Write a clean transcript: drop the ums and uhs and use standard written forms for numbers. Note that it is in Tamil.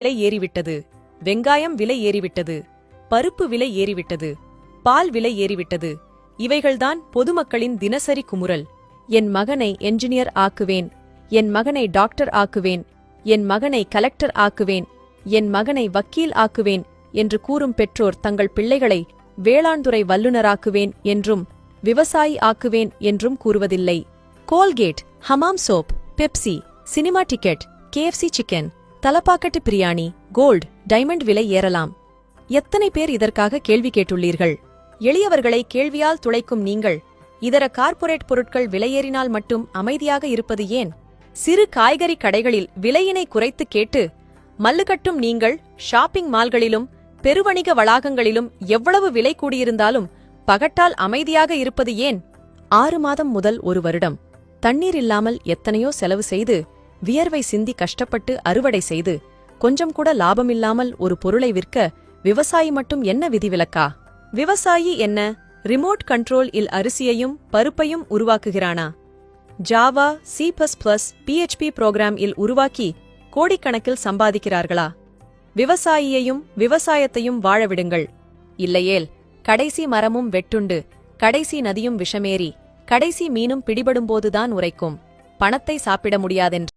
விலை ஏறிவிட்டது, வெங்காயம் விலை ஏறிவிட்டது, பருப்பு விலை ஏறிவிட்டது, பால் விலை ஏறிவிட்டது. இவைகள்தான் பொதுமக்களின் தினசரி குமுறல். என் மகனை என்ஜினியர் ஆக்குவேன், என் மகனை டாக்டர் ஆக்குவேன், என் மகனை கலெக்டர் ஆக்குவேன், என் மகனை வக்கீல் ஆக்குவேன் என்று கூறும் பெற்றோர் தங்கள் பிள்ளைகளை வேளாண்துறை வல்லுநராக்குவேன் என்றும் விவசாயி ஆக்குவேன் என்றும் கூறுவதில்லை. Colgate, Hamam soap, Pepsi, cinema ticket, KFC chicken, Thalappakatti biryani, gold, diamond விலை ஏறலாம். எத்தனை பேர் இதற்காக கேள்வி கேட்டுள்ளீர்கள்? எளியவர்களை கேள்வியால் துளைக்கும் நீங்கள் இதர கார்ப்பரேட் பொருட்கள் விலையேறினால் மட்டும் அமைதியாக இருப்பது ஏன்? சிறு காய்கறி கடைகளில் விலையினை குறைத்து கேட்டு மல்லுகட்டும் நீங்கள் ஷாப்பிங் மால்களிலும் பெருவணிக வளாகங்களிலும் எவ்வளவு விலை கூடியிருந்தாலும் பகட்டால் அமைதியாக இருப்பது ஏன்? 6 மாதம் முதல் 1 வருடம் தண்ணீர் இல்லாமல் எத்தனையோ செலவு செய்து வியர்வை சிந்தி கஷ்டப்பட்டு அறுவடை செய்து கொஞ்சம் கூட லாபமில்லாமல் ஒரு பொருளை விற்க விவசாயி மட்டும் என்ன விதிவிலக்கா? விவசாயி என்ன ரிமோட் கண்ட்ரோல் இல் அரிசியையும் பருப்பையும் உருவாக்குகிறானா? ஜாவா, C++, PHP புரோகிராம் இல் உருவாக்கி கோடிக்கணக்கில் சம்பாதிக்கிறார்களா? விவசாயியையும் விவசாயத்தையும் வாழவிடுங்கள். இல்லையேல் கடைசி மரமும் வெட்டுண்டு, கடைசி நதியும் விஷமேறி, கடைசி மீனும் பிடிபடும்போதுதான் உரைக்கும், பணத்தை சாப்பிட முடியாதென்று.